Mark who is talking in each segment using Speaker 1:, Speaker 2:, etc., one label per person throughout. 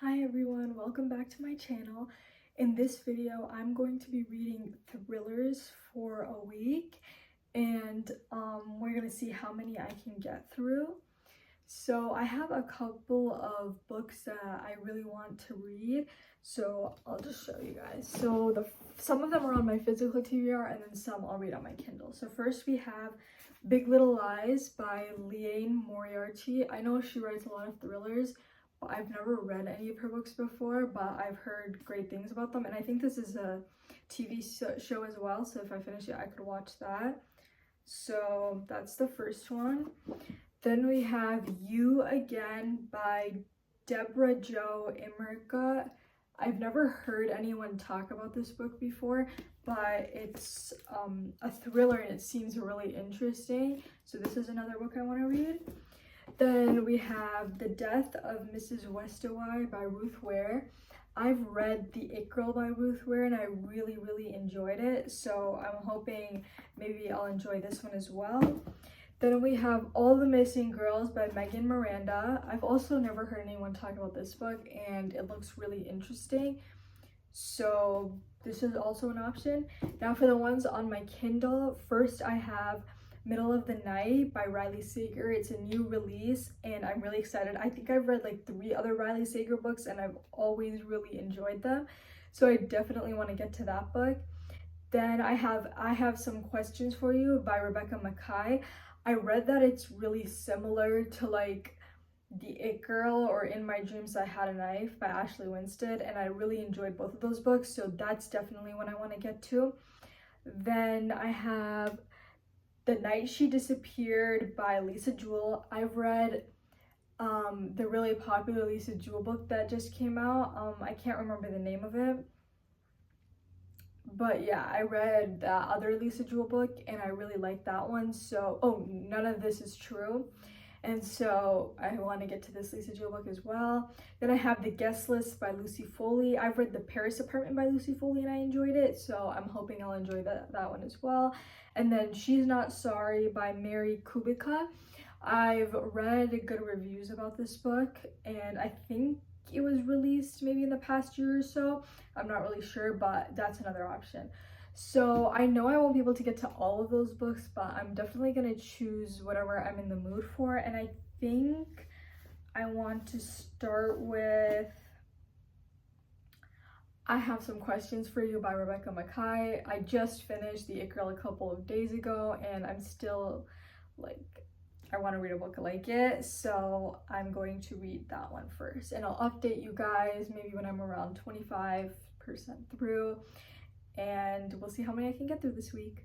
Speaker 1: Hi everyone, welcome back to my channel. In this video, I'm going to be reading thrillers for a week and we're gonna see how many I can get through. So I have a couple of books that I really want to read, so I'll just show you guys. So some of them are on my physical TBR and then some I'll read on my Kindle. So first we have Big Little Lies by Liane Moriarty. I know she writes a lot of thrillers. I've never read any of her books before, but I've heard great things about them, and I think this is a TV show as well, so if I finish it I could watch that. So that's the first one. Then we have You Again by Deborah Jo Immergut. I've never heard anyone talk about this book before, but it's a thriller and it seems really interesting, so this is another book I want to read. Then we have The Death of Mrs. Westaway by Ruth Ware. I've read The It Girl by Ruth Ware and I really enjoyed it, so I'm hoping maybe I'll enjoy this one as well. Then we have All the Missing Girls by Megan Miranda. I've also never heard anyone talk about this book and it looks really interesting, so this is also an option. Now for the ones on my Kindle, first I have Middle of the Night by Riley Sager. It's a new release and I'm really excited. I think I've read like 3 other Riley Sager books and I've always really enjoyed them, so I definitely want to get to that book. Then I have Some Questions for You by Rebecca Makkai. I read that it's really similar to like The It Girl or In My Dreams I Had a Knife by Ashley Winstead, and I really enjoyed both of those books, so that's definitely one I want to get to. Then I have The Night She Disappeared by Lisa Jewell. I've read the really popular Lisa Jewell book that just came out. I can't remember the name of it, but yeah, I read that other Lisa Jewell book and I really liked that one. So None of This Is True, and so I want to get to this Lisa Jewell book as well. Then I have The Guest List by Lucy Foley. I've read The Paris Apartment by Lucy Foley and I enjoyed it, so I'm hoping I'll enjoy that one as well. And then She's Not Sorry by Mary Kubica. I've read good reviews about this book and I think it was released maybe in the past year or so. I'm not really sure, but that's another option. So I know I won't be able to get to all of those books, but I'm definitely gonna choose whatever I'm in the mood for, and I think I want to start with I Have Some Questions for You by Rebecca Makkai. I just finished The It Girl a couple of days ago and I'm still like, I want to read a book like it, so I'm going to read that one first and I'll update you guys maybe when I'm around 25% through, and we'll see how many I can get through this week.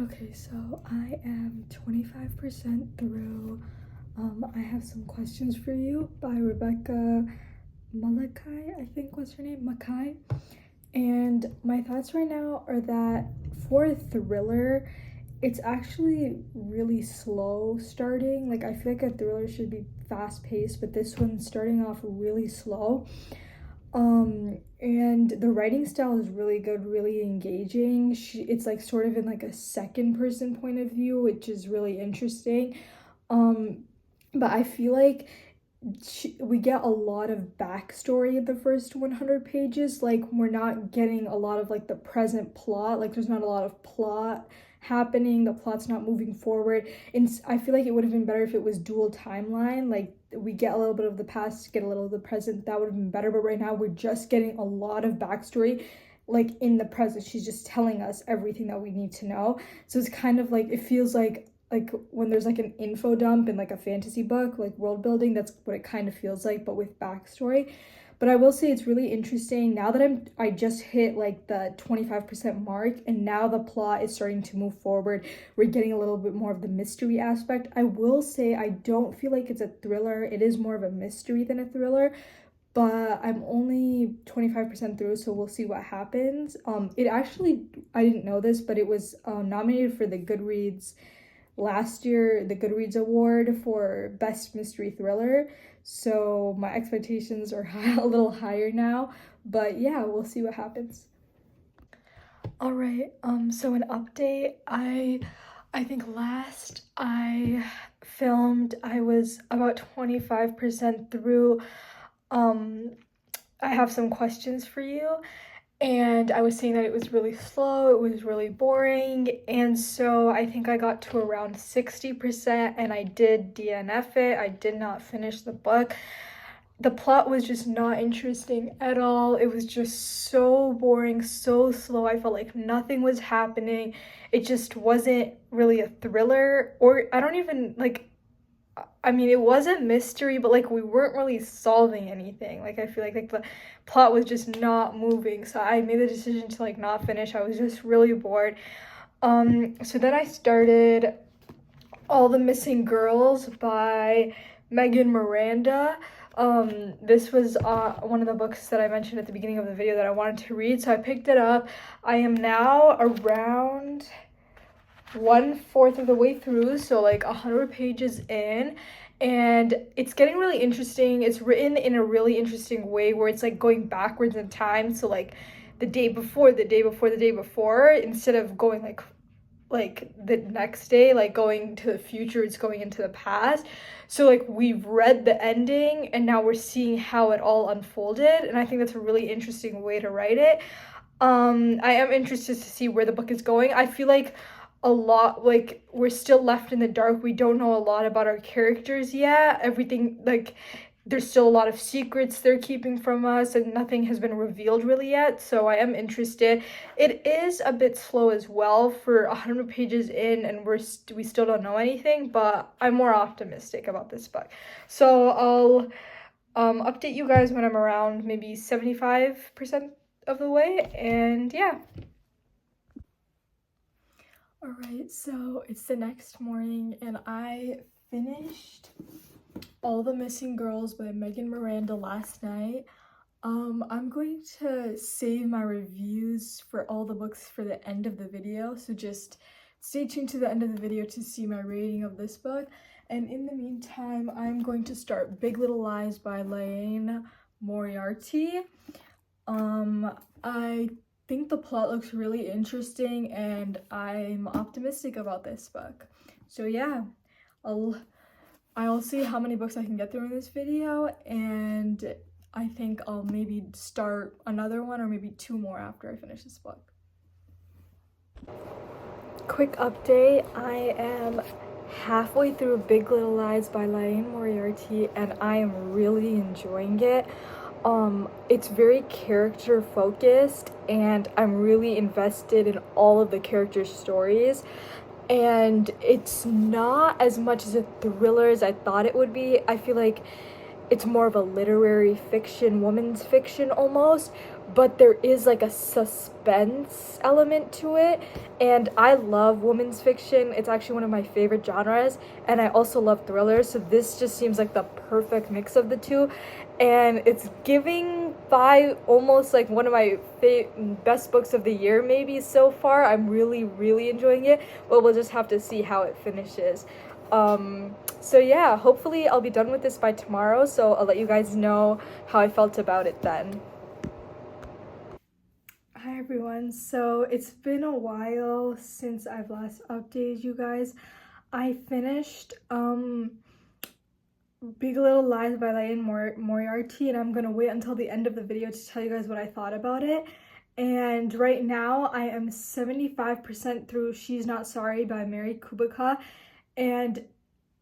Speaker 1: Okay, so I am 25% through. I Have Some Questions for You by Rebecca Malachi, I think was her name, Makkai. And my thoughts right now are that for a thriller, it's actually really slow starting. Like, I feel like a thriller should be fast paced, but this one's starting off really slow. And the writing style is really good, really engaging. It's like sort of in like a second person point of view, which is really interesting. But I feel like we get a lot of backstory in the first 100 pages. Like, we're not getting a lot of like the present plot. Like, there's not a lot of plot happening, the plot's not moving forward, and I feel like it would have been better if it was dual timeline. Like, we get a little bit of the past, get a little of the present. That would have been better, but right now we're just getting a lot of backstory like in the present. She's just telling us everything that we need to know, so it's kind of like, it feels like when there's like an info dump in like a fantasy book, like world building, that's what it kind of feels like, but with backstory. But I will say it's really interesting now that I just hit like the 25% mark, and now the plot is starting to move forward. We're getting a little bit more of the mystery aspect. I will say I don't feel like it's a thriller. It is more of a mystery than a thriller, but I'm only 25% through, so we'll see what happens. It actually, I didn't know this, but it was nominated for the Goodreads last year, the Goodreads Award for Best Mystery Thriller. So my expectations are a little higher now, but yeah, we'll see what happens. All right, so an update. I I think last I filmed, I was about 25% through. I have some questions for you, and I was saying that it was really slow, it was really boring, and so I think I got to around 60% and I did DNF it. I did not finish the book. The plot was just not interesting at all. It was just so boring, so slow. I felt like nothing was happening. It just wasn't really a thriller, or I don't even like, I mean, it was a mystery, but like we weren't really solving anything. Like I feel like the plot was just not moving. So I made the decision to like not finish. I was just really bored. So then I started All the Missing Girls by Megan Miranda. This was one of the books that I mentioned at the beginning of the video that I wanted to read, so I picked it up. I am now around 1/4 of the way through, so like 100 pages in, and it's getting really interesting. It's written in a really interesting way where it's like going backwards in time, so like the day before, the day before, the day before, instead of going like the next day, like going to the future, it's going into the past. So like we've read the ending and now we're seeing how it all unfolded, and I think that's a really interesting way to write it. I am interested to see where the book is going. I feel like a lot, like we're still left in the dark. We don't know a lot about our characters yet. Everything, like there's still a lot of secrets they're keeping from us and nothing has been revealed really yet, so I am interested. It is a bit slow as well for 100 pages in, and we still don't know anything, but I'm more optimistic about this book. So I'll update you guys when I'm around maybe 75% of the way, and yeah. All right, so it's the next morning and I finished All the Missing Girls by Megan Miranda last night. I'm going to save my reviews for all the books for the end of the video, so just stay tuned to the end of the video to see my rating of this book. And in the meantime, I'm going to start Big Little Lies by Liane Moriarty. I think the plot looks really interesting and I'm optimistic about this book. So yeah, I'll see how many books I can get through in this video, and I think I'll maybe start another one or maybe 2 more after I finish this book. Quick update, I am halfway through Big Little Lies by Liane Moriarty and I am really enjoying it. It's very character focused and I'm really invested in all of the characters' stories. And it's not as much as a thriller as I thought it would be. I feel like it's more of a literary fiction, woman's fiction almost, but there is like a suspense element to it, and I love women's fiction. It's actually one of my favorite genres, and I also love thrillers, so this just seems like the perfect mix of the two, and it's giving by almost like one of my best books of the year maybe so far. I'm really enjoying it, but we'll just have to see how it finishes. So yeah, hopefully I'll be done with this by tomorrow, so I'll let you guys know how I felt about it then. Hi everyone, so it's been a while since I've last updated you guys. I finished Big Little Lies by Liane Moriarty, and I'm gonna wait until the end of the video to tell you guys what I thought about it. And right now I am 75% through She's Not Sorry by Mary Kubica, and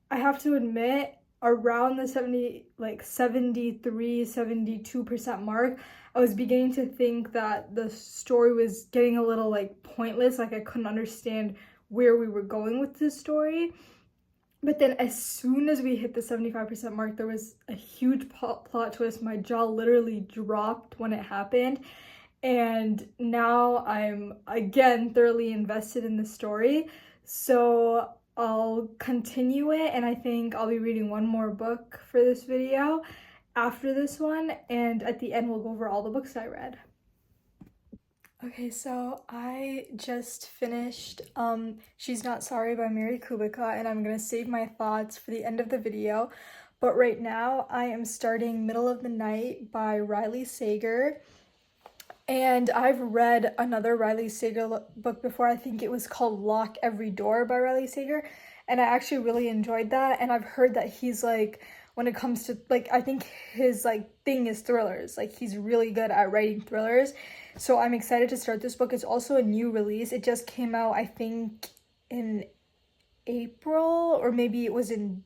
Speaker 1: I have to admit, around the 73-72% mark, I was beginning to think that the story was getting a little like pointless, like I couldn't understand where we were going with this story. But then as soon as we hit the 75% mark, there was a huge plot twist. My jaw literally dropped when it happened. And now I'm again thoroughly invested in the story. So I'll continue it, and I think I'll be reading one more book for this video after this one, and at the end we'll go over all the books I read. Okay, so I just finished She's Not Sorry by Mary Kubica, and I'm gonna save my thoughts for the end of the video. But right now I am starting Middle of the Night by Riley Sager. And I've read another Riley Sager book before. I think it was called Lock Every Door by Riley Sager. And I actually really enjoyed that. And I've heard that he's like, when it comes to like, I think his like thing is thrillers. Like he's really good at writing thrillers. So I'm excited to start this book. It's also a new release. It just came out, I think, in April, or maybe it was in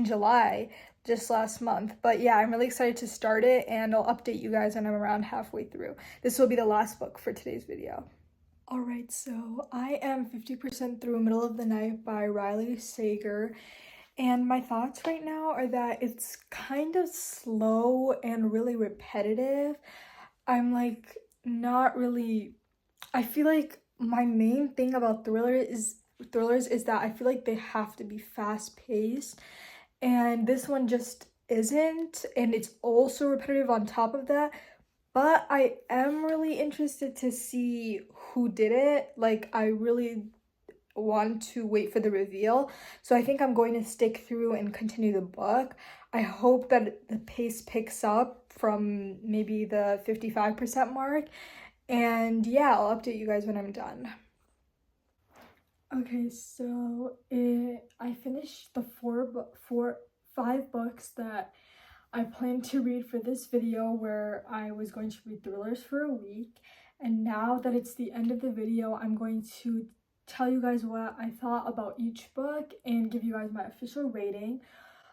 Speaker 1: July, just last month. But yeah, I'm really excited to start it, and I'll update you guys when I'm around halfway through. This will be the last book for today's video. Alright, so I am 50% through Middle of the Night by Riley Sager, and my thoughts right now are that it's kind of slow and really repetitive. I'm like not really, I feel like my main thing about thrillers is that I feel like they have to be fast paced, and this one just isn't, and it's also repetitive on top of that. But I am really interested to see who did it. Like, I really want to wait for the reveal, so I think I'm going to stick through and continue the book. I hope that the pace picks up from maybe the 55% mark, and yeah, I'll update you guys when I'm done. Okay, so I finished the five books that I planned to read for this video, where I was going to read thrillers for a week. And now that it's the end of the video, I'm going to tell you guys what I thought about each book and give you guys my official rating.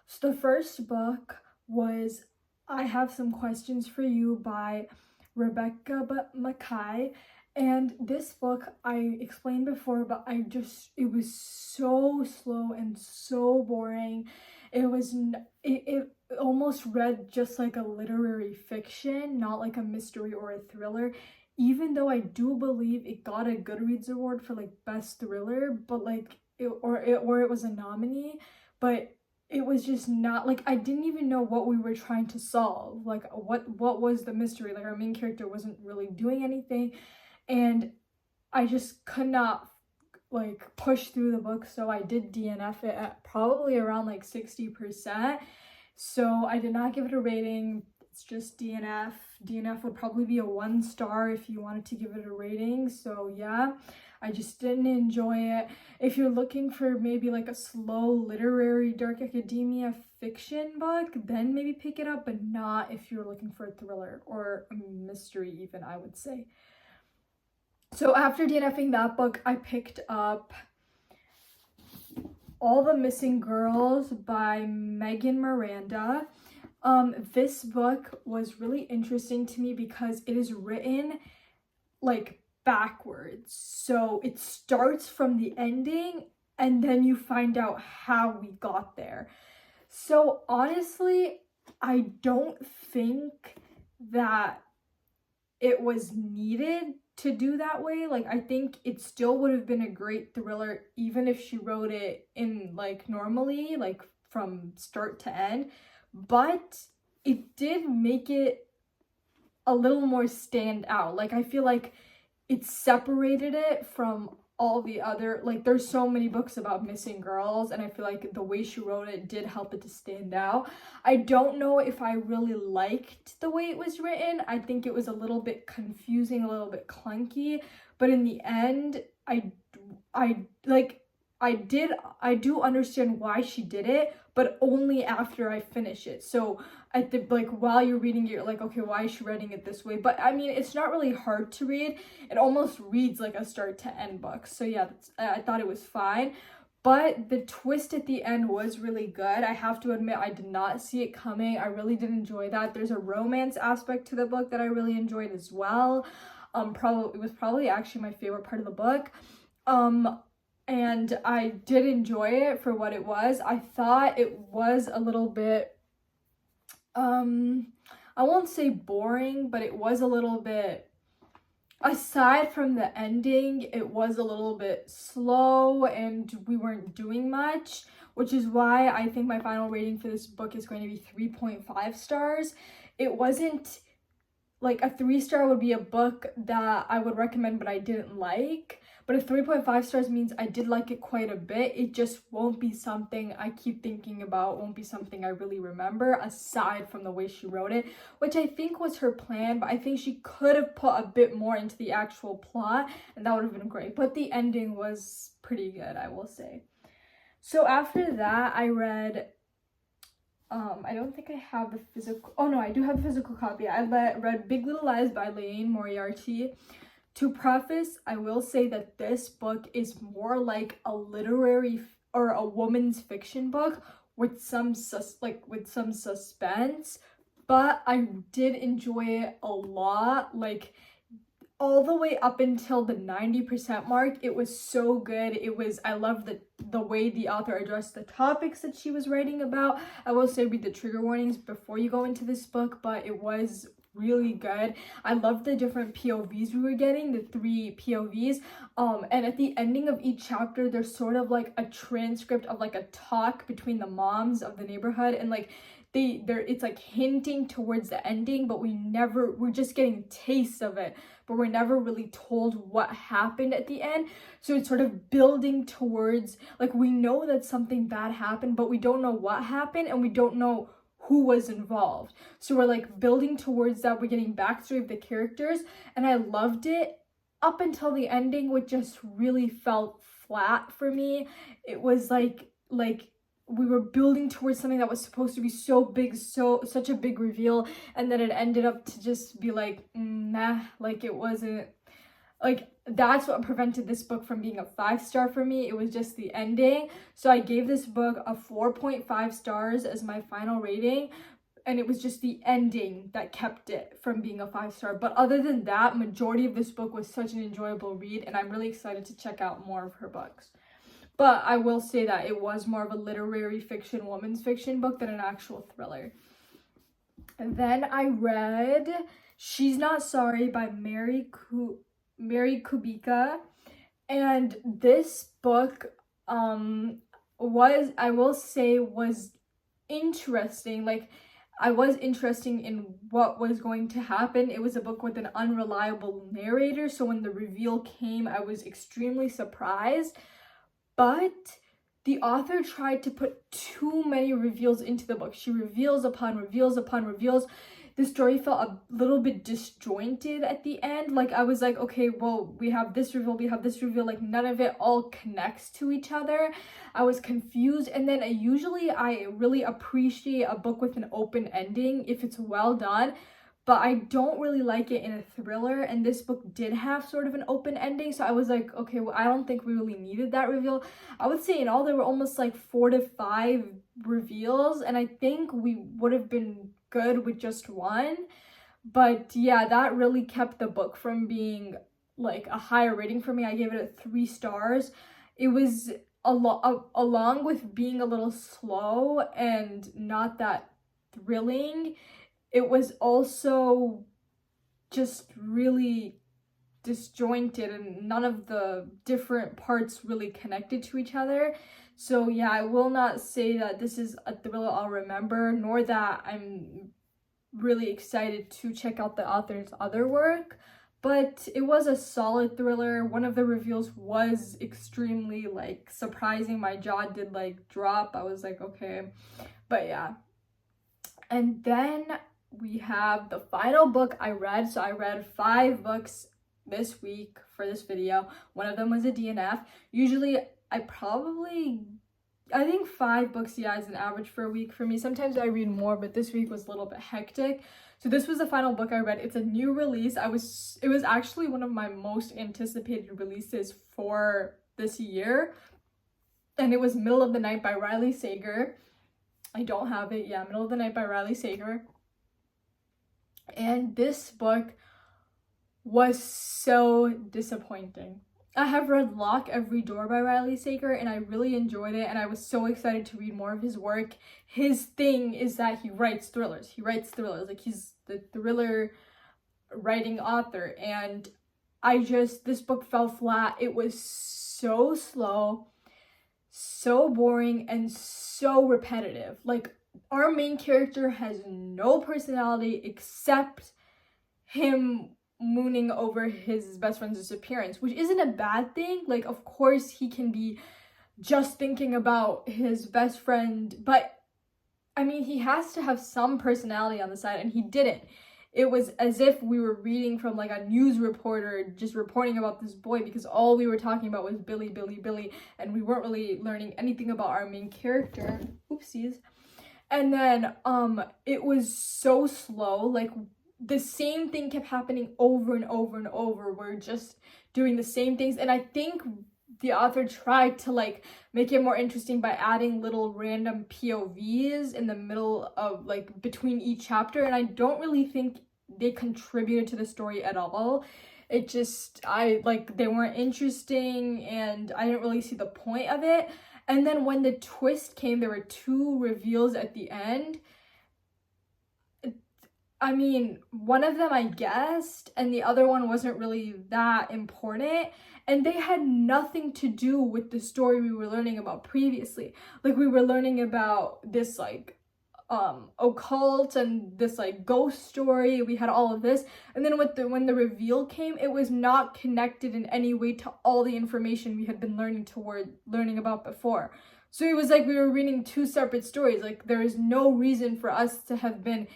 Speaker 1: So the first book was I Have Some Questions for You by Rebecca Mackay. And this book, I explained before, but it was so slow and so boring. It almost read just like a literary fiction, not like a mystery or a thriller, even though I do believe it got a Goodreads award for like best thriller, but like it was a nominee, but it was just not, like, I didn't even know what we were trying to solve. Like, what was the mystery? Like, our main character wasn't really doing anything, and I just could not like push through the book, so I did DNF it at probably around like 60%. So I did not give it a rating. It's just DNF. DNF would probably be a 1 star if you wanted to give it a rating. So yeah, I just didn't enjoy it. If you're looking for maybe like a slow literary dark academia fiction book, then maybe pick it up, but not if you're looking for a thriller or a mystery even, I would say. So after DNFing that book, I picked up All the Missing Girls by Megan Miranda. This book was really interesting to me because it is written like backwards. So it starts from the ending and then you find out how we got there. So honestly, I don't think that it was needed to do that way. Like, I think it still would have been a great thriller even if she wrote it in like normally, like from start to end, but it did make it a little more stand out. Like, I feel like it separated it from all the other, like, there's so many books about missing girls, and I feel like the way she wrote it did help it to stand out. I don't know if I really liked the way it was written. I think it was a little bit confusing, a little bit clunky, but in the end, I do understand why she did it, but only after I finish it. So at the, like, while you're reading it, you're like, okay, why is she writing it this way? But I mean, it's not really hard to read. It almost reads like a start to end book. So yeah, I thought it was fine. But the twist at the end was really good. I have to admit, I did not see it coming. I really did enjoy that. There's a romance aspect to the book that I really enjoyed as well. It was probably actually my favorite part of the book. And I did enjoy it for what it was. I thought it was a little bit, I won't say boring, but it was a little bit, aside from the ending, it was a little bit slow and we weren't doing much, which is why I think my final rating for this book is going to be 3.5 stars. It wasn't like a 3-star would be a book that I would recommend but I didn't like. but a 3.5 stars means I did like it quite a bit. It just won't be something I keep thinking about, won't be something I really remember, aside from the way she wrote it, which I think was her plan, but I think she could have put a bit more into the actual plot, and that would have been great. But the ending was pretty good, I will say. So after that, I read, I don't think I have the physical, oh no, I do have the physical copy. I read Big Little Lies by Liane Moriarty. To preface, I will say that this book is more like a literary or a woman's fiction book with some suspense, but I did enjoy it a lot. Like, all the way up until the 90% mark, it was so good. I love the way the author addressed the topics that she was writing about. I will say read the trigger warnings before you go into this book, but it was really good. I love the different POVs we were getting, the 3 POVs, and at the ending of each chapter there's sort of like a transcript of like a talk between the moms of the neighborhood, and like it's like hinting towards the ending, but we're just getting tastes of it, but we're never really told what happened at the end. So it's sort of building towards, like, we know that something bad happened, but we don't know what happened, and we don't know who was involved. So we're like building towards that. We're getting backstory of the characters, and I loved it up until the ending, which just really felt flat for me. It was like we were building towards something that was supposed to be so big, such a big reveal, and then it ended up to just be like, nah, like it wasn't, like, that's what prevented this book from being a 5-star for me. It was just the ending. So I gave this book a 4.5 stars as my final rating, and it was just the ending that kept it from being a 5-star. But other than that, majority of this book was such an enjoyable read, and I'm really excited to check out more of her books. But I will say that it was more of a literary fiction, woman's fiction book than an actual thriller. And then I read She's Not Sorry by Mary Kubica, and this book was interesting. Like, I was interested in what was going to happen. It was a book with an unreliable narrator, so when the reveal came, I was extremely surprised. But the author tried to put too many reveals into the book. She reveals upon reveals upon reveals. The story felt a little bit disjointed at the end. Like, I was like, okay, well, we have this reveal, like none of it all connects to each other. I was confused. And then usually I really appreciate a book with an open ending if it's well done, but I don't really like it in a thriller, and this book did have sort of an open ending, so I was like, okay, well, I don't think we really needed that reveal. I would say in all there were almost like 4 to 5 reveals, and I think we would have been good with just one. But yeah, that really kept the book from being like a higher rating for me. I gave it 3 stars. It was along with being a little slow and not that thrilling, it was also just really disjointed, and none of the different parts really connected to each other. So yeah, I will not say that this is a thriller I'll remember, nor that I'm really excited to check out the author's other work, but it was a solid thriller. One of the reveals was extremely like surprising. My jaw did like drop. I was like, okay. But yeah. And then we have the final book I read. So I read 5 books this week for this video. One of them was a DNF. Usually I think 5 books, yeah, is an average for a week for me. Sometimes I read more, but this week was a little bit hectic. So this was the final book I read. It's a new release. It was actually one of my most anticipated releases for this year. And it was Middle of the Night by Riley Sager. I don't have it. Yeah, Middle of the Night by Riley Sager. And this book was so disappointing. I have read Lock Every Door by Riley Sager, and I really enjoyed it, and I was so excited to read more of his work. His thing is that he writes thrillers. Like, he's the thriller writing author, and this book fell flat. It was so slow, so boring, and so repetitive. Like, our main character has no personality except him mooning over his best friend's disappearance, which isn't a bad thing. Like, of course he can be just thinking about his best friend, but I mean, he has to have some personality on the side, and he didn't. It was as if we were reading from like a news reporter just reporting about this boy, because all we were talking about was Billy, Billy, Billy, and we weren't really learning anything about our main character. Oopsies. And then it was so slow, like the same thing kept happening over and over and over. We're just doing the same things, and I think the author tried to like make it more interesting by adding little random POVs in the middle of like between each chapter, and I don't really think they contributed to the story at all. It just, they weren't interesting, and I didn't really see the point of it. And then when the twist came, there were 2 reveals at the end. I mean, one of them I guessed, and the other one wasn't really that important. And they had nothing to do with the story we were learning about previously. Like, we were learning about this, like, occult and this, like, ghost story. We had all of this. And then when the reveal came, it was not connected in any way to all the information we had been learning about before. So it was like we were reading 2 separate stories. Like, there is no reason for us to have been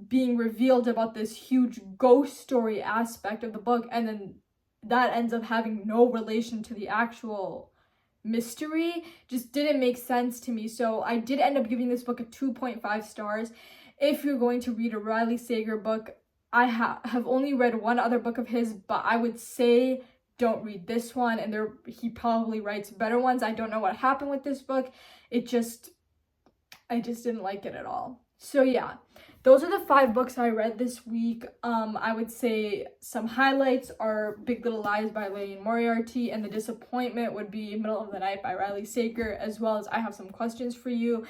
Speaker 1: being revealed about this huge ghost story aspect of the book, and then that ends up having no relation to the actual mystery. Just didn't make sense to me. So I did end up giving this book a 2.5 stars. If you're going to read a Riley Sager book, I have only read one other book of his, but I would say don't read this one, and he probably writes better ones. I don't know what happened with this book. I just didn't like it at all. So yeah, those are the 5 books I read this week. I would say some highlights are Big Little Lies by Liane Moriarty, and The Disappointment would be Middle of the Night by Riley Sager, as well as I have some questions for you.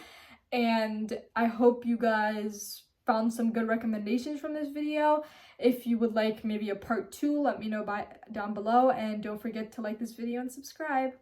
Speaker 1: And I hope you guys found some good recommendations from this video. If you would like maybe a part 2, let me know down below, and don't forget to like this video and subscribe.